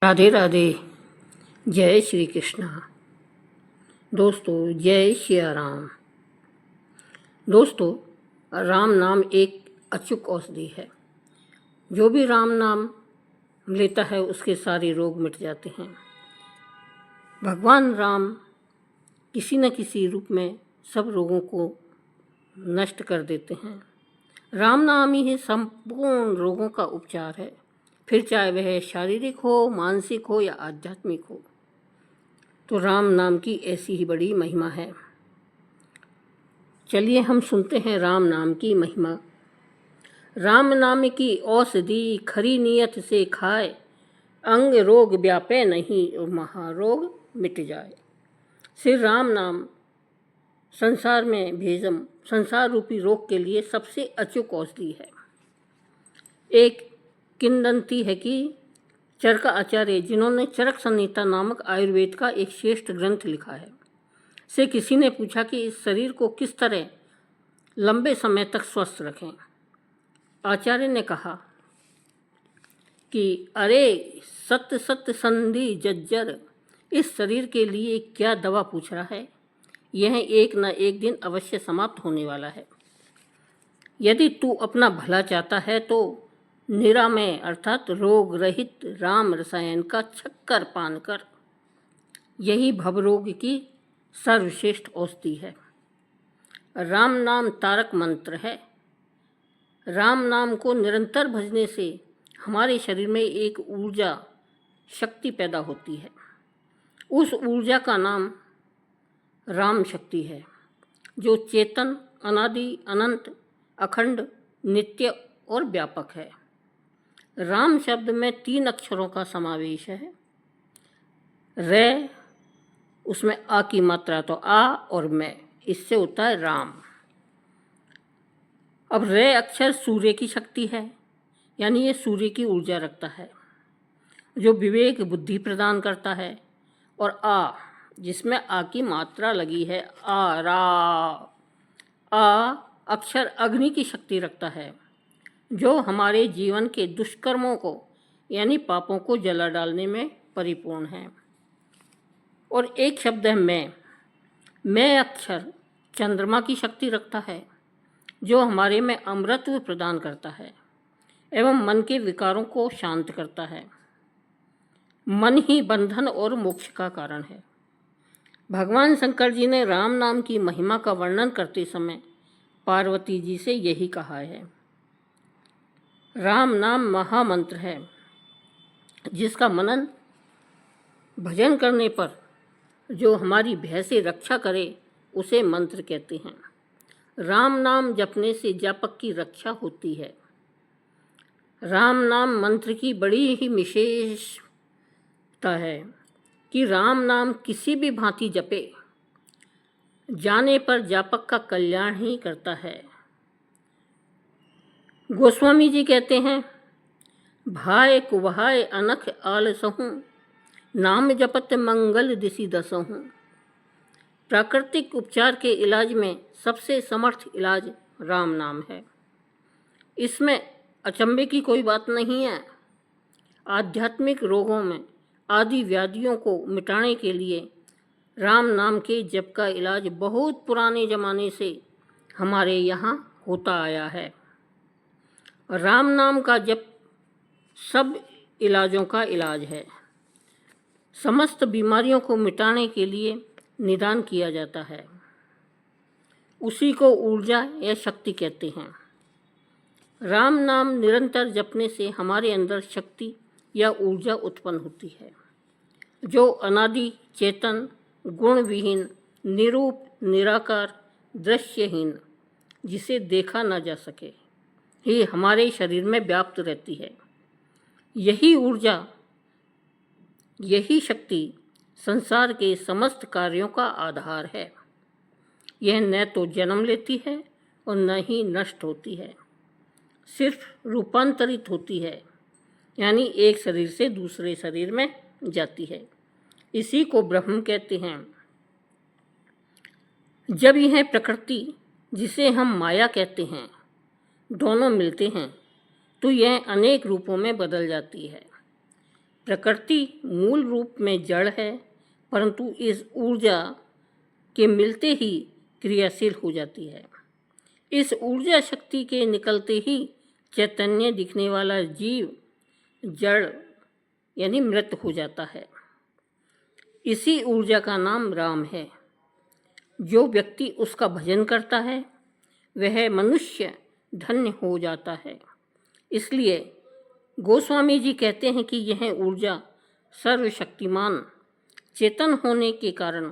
राधे राधे। जय श्री कृष्णा। दोस्तों, जय सिया राम। दोस्तों, राम नाम एक अचूक औषधि है। जो भी राम नाम लेता है उसके सारे रोग मिट जाते हैं। भगवान राम किसी न किसी रूप में सब रोगों को नष्ट कर देते हैं। राम नाम ही संपूर्ण रोगों का उपचार है, फिर चाहे वह शारीरिक हो, मानसिक हो या आध्यात्मिक हो। तो राम नाम की ऐसी ही बड़ी महिमा है। चलिए हम सुनते हैं राम नाम की महिमा। राम नाम की औषधि खरी नियत से खाए, अंग रोग व्यापे नहीं और महारोग मिट जाए। श्री राम नाम संसार में भेजम संसार रूपी रोग के लिए सबसे अचूक औषधि है। एक किंवदंती है कि चरक आचार्य, जिन्होंने चरक संहिता नामक आयुर्वेद का एक श्रेष्ठ ग्रंथ लिखा है, से किसी ने पूछा कि इस शरीर को किस तरह लंबे समय तक स्वस्थ रखें। आचार्य ने कहा कि अरे सत्य सत्य संधि जज्जर, इस शरीर के लिए क्या दवा पूछ रहा है? यह एक न एक दिन अवश्य समाप्त होने वाला है। यदि तू अपना भला चाहता है तो निरामय अर्थात रोग रहित राम रसायन का छक्कर पान कर। यही भवरोग की सर्वश्रेष्ठ औषधि है। राम नाम तारक मंत्र है। राम नाम को निरंतर भजने से हमारे शरीर में एक ऊर्जा शक्ति पैदा होती है। उस ऊर्जा का नाम राम शक्ति है, जो चेतन, अनादि, अनंत, अखंड, नित्य और व्यापक है। राम शब्द में 3 अक्षरों का समावेश है। रे, उसमें आ की मात्रा तो आ और मैं, इससे होता है राम। अब रे अक्षर सूर्य की शक्ति है, यानी ये सूर्य की ऊर्जा रखता है, जो विवेक बुद्धि प्रदान करता है। और आ, जिसमें आ की मात्रा लगी है, आ रा, आ अक्षर अग्नि की शक्ति रखता है, जो हमारे जीवन के दुष्कर्मों को यानी पापों को जला डालने में परिपूर्ण है। और एक शब्द है मैं अक्षर चंद्रमा की शक्ति रखता है, जो हमारे में अमृतत्व प्रदान करता है एवं मन के विकारों को शांत करता है। मन ही बंधन और मोक्ष का कारण है। भगवान शंकर जी ने राम नाम की महिमा का वर्णन करते समय पार्वती जी से यही कहा है। राम नाम महामंत्र है, जिसका मनन भजन करने पर जो हमारी भय से रक्षा करे उसे मंत्र कहते हैं। राम नाम जपने से जापक की रक्षा होती है। राम नाम मंत्र की बड़ी ही विशेषता है कि राम नाम किसी भी भांति जपे जाने पर जापक का कल्याण ही करता है। गोस्वामी जी कहते हैं, भाय कुभाय अनख आलसहूँ, नाम जपत मंगल दिशि दसहूँ। प्राकृतिक उपचार के इलाज में सबसे समर्थ इलाज राम नाम है। इसमें अचंभे की कोई बात नहीं है। आध्यात्मिक रोगों में आदि व्याधियों को मिटाने के लिए राम नाम के जप का इलाज बहुत पुराने ज़माने से हमारे यहाँ होता आया है। राम नाम का जप सब इलाजों का इलाज है। समस्त बीमारियों को मिटाने के लिए निदान किया जाता है। उसी को ऊर्जा या शक्ति कहते हैं। राम नाम निरंतर जपने से हमारे अंदर शक्ति या ऊर्जा उत्पन्न होती है, जो अनादि, चेतन, गुणविहीन, निरूप, निराकार, दृश्यहीन, जिसे देखा न जा सके, ही हमारे शरीर में व्याप्त रहती है। यही ऊर्जा, यही शक्ति संसार के समस्त कार्यों का आधार है। यह न तो जन्म लेती है और न ही नष्ट होती है, सिर्फ रूपांतरित होती है, यानी एक शरीर से दूसरे शरीर में जाती है। इसी को ब्रह्म कहते हैं। जब यह प्रकृति, जिसे हम माया कहते हैं, दोनों मिलते हैं तो यह अनेक रूपों में बदल जाती है। प्रकृति मूल रूप में जड़ है, परंतु इस ऊर्जा के मिलते ही क्रियाशील हो जाती है। इस ऊर्जा शक्ति के निकलते ही चैतन्य दिखने वाला जीव जड़ यानी मृत हो जाता है। इसी ऊर्जा का नाम राम है। जो व्यक्ति उसका भजन करता है वह मनुष्य धन्य हो जाता है। इसलिए गोस्वामी जी कहते हैं कि यह ऊर्जा सर्वशक्तिमान चेतन होने के कारण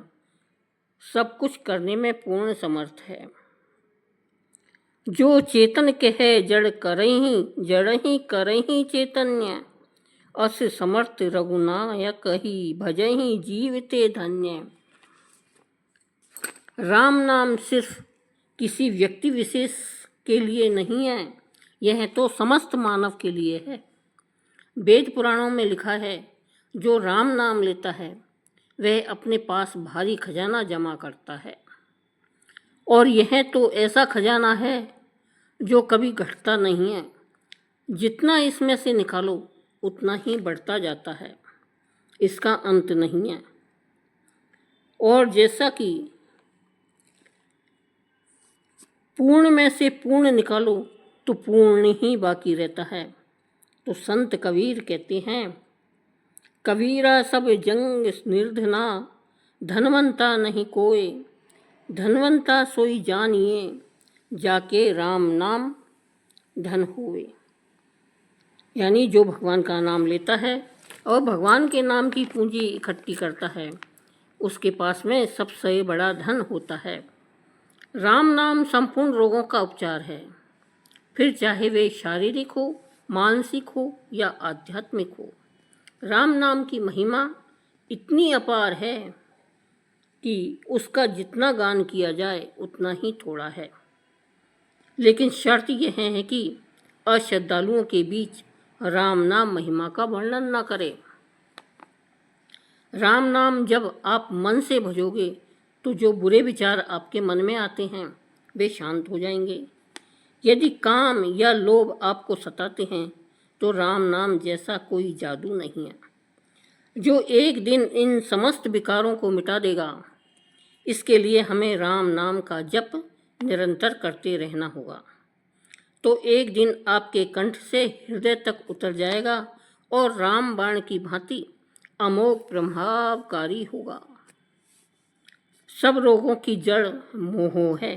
सब कुछ करने में पूर्ण समर्थ है। जो चेतन कहे जड़ ही करही चैतन्य, अस समर्थ रघुनायक ही भजहि जीव ते धन्य। राम नाम सिर्फ किसी व्यक्ति विशेष के लिए नहीं है, यह तो समस्त मानव के लिए है। वेद पुराणों में लिखा है, जो राम नाम लेता है वह अपने पास भारी खजाना जमा करता है, और यह तो ऐसा खजाना है जो कभी घटता नहीं है। जितना इसमें से निकालो उतना ही बढ़ता जाता है, इसका अंत नहीं है। और जैसा कि पूर्ण में से पूर्ण निकालो तो पूर्ण ही बाकी रहता है। तो संत कबीर कहते हैं, कबीरा सब जंग निर्धना, धनवंता नहीं कोय, धनवंता सोई जानिए, जाके राम नाम धन होए। यानी जो भगवान का नाम लेता है और भगवान के नाम की पूंजी इकट्ठी करता है, उसके पास में सबसे बड़ा धन होता है। राम नाम संपूर्ण रोगों का उपचार है, फिर चाहे वे शारीरिक हो, मानसिक हो या आध्यात्मिक हो। राम नाम की महिमा इतनी अपार है कि उसका जितना गान किया जाए उतना ही थोड़ा है। लेकिन शर्त यह है कि अश्रद्धालुओं के बीच राम नाम महिमा का वर्णन न करें। राम नाम जब आप मन से भजोगे तो जो बुरे विचार आपके मन में आते हैं वे शांत हो जाएंगे। यदि काम या लोभ आपको सताते हैं तो राम नाम जैसा कोई जादू नहीं है जो एक दिन इन समस्त विकारों को मिटा देगा। इसके लिए हमें राम नाम का जप निरंतर करते रहना होगा, तो एक दिन आपके कंठ से हृदय तक उतर जाएगा और राम बाण की भांति अमोघ प्रभावकारी होगा। सब रोगों की जड़ मोह है।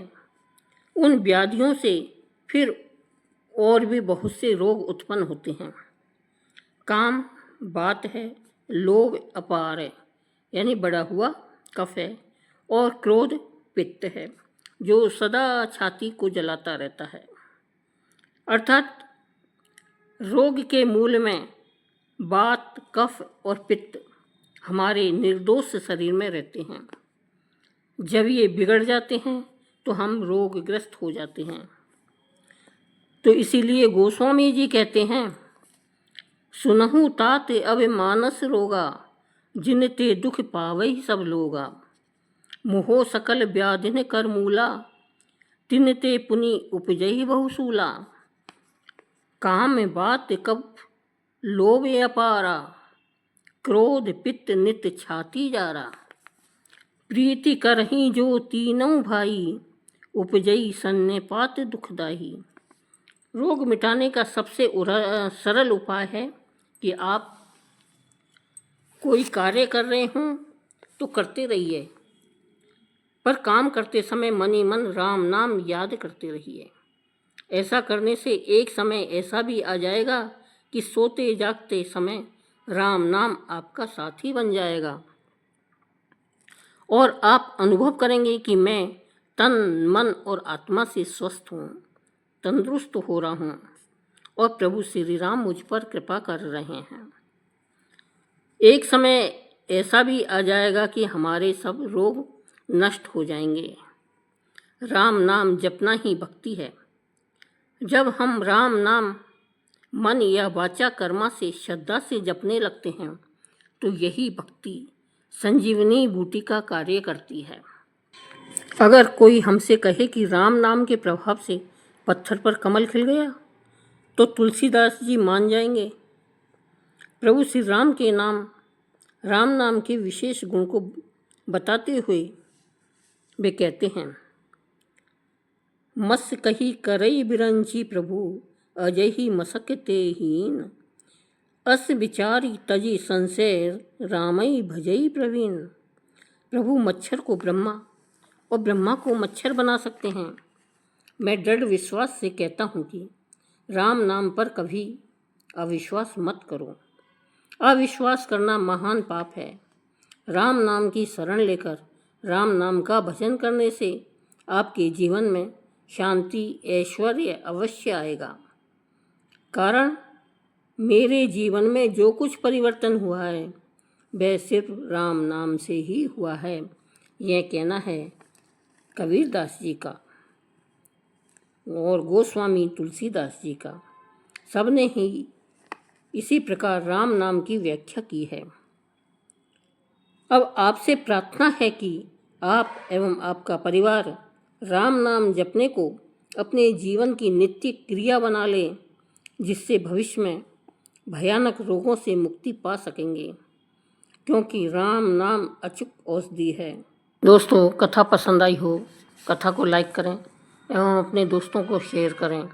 उन व्याधियों से फिर और भी बहुत से रोग उत्पन्न होते हैं। काम बात है, लोभ अपार है यानी बढ़ा हुआ कफ है, और क्रोध पित्त है जो सदा छाती को जलाता रहता है। अर्थात रोग के मूल में बात, कफ और पित्त हमारे निर्दोष शरीर में रहते हैं। जब ये बिगड़ जाते हैं तो हम रोगग्रस्त हो जाते हैं। तो इसीलिए गोस्वामी जी कहते हैं, सुनहु तात अब मानस रोगा, जिनते दुख पावई सब लोगा, मोहो सकल व्याधिन कर मूला, तिनते पुनि उपजई बहुसूला। काम बात कफ लोभ अपारा, क्रोध पित्त नित छाती जारा, प्रीति करही जो तीनों भाई, उपजई सन्निपात दुखदाही। रोग मिटाने का सबसे सरल उपाय है कि आप कोई कार्य कर रहे हों तो करते रहिए, पर काम करते समय मन ही मन राम नाम याद करते रहिए। ऐसा करने से एक समय ऐसा भी आ जाएगा कि सोते जागते समय राम नाम आपका साथी बन जाएगा और आप अनुभव करेंगे कि मैं तन मन और आत्मा से स्वस्थ हूँ, तंदुरुस्त हो रहा हूँ और प्रभु श्री राम मुझ पर कृपा कर रहे हैं। एक समय ऐसा भी आ जाएगा कि हमारे सब रोग नष्ट हो जाएंगे। राम नाम जपना ही भक्ति है। जब हम राम नाम मन या वाचा कर्मा से श्रद्धा से जपने लगते हैं तो यही भक्ति संजीवनी बूटी का कार्य करती है। अगर कोई हमसे कहे कि राम नाम के प्रभाव से पत्थर पर कमल खिल गया तो तुलसीदास जी मान जाएंगे। प्रभु श्री राम के नाम राम नाम के विशेष गुण को बताते हुए वे कहते हैं, मस कही करई बिरंची प्रभु अजय ही मसकते हीन, अस विचारी तजी संशय रामई भजई प्रवीण। प्रभु मच्छर को ब्रह्मा और ब्रह्मा को मच्छर बना सकते हैं। मैं दृढ़ विश्वास से कहता हूँ कि राम नाम पर कभी अविश्वास मत करो। अविश्वास करना महान पाप है। राम नाम की शरण लेकर राम नाम का भजन करने से आपके जीवन में शांति ऐश्वर्य अवश्य आएगा। कारण मेरे जीवन में जो कुछ परिवर्तन हुआ है वह सिर्फ राम नाम से ही हुआ है, यह कहना है कबीरदास जी का और गोस्वामी तुलसीदास जी का। सबने ही इसी प्रकार राम नाम की व्याख्या की है। अब आपसे प्रार्थना है कि आप एवं आपका परिवार राम नाम जपने को अपने जीवन की नित्य क्रिया बना लें, जिससे भविष्य में भयानक रोगों से मुक्ति पा सकेंगे, क्योंकि राम नाम अचूक औषधि है। दोस्तों, कथा पसंद आई हो, कथा को लाइक करें एवं अपने दोस्तों को शेयर करें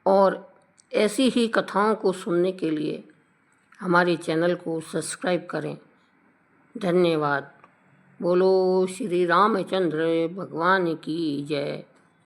और ऐसी ही कथाओं को सुनने के लिए हमारे चैनल को सब्सक्राइब करें। धन्यवाद। बोलो श्री रामचंद्र भगवान की जय।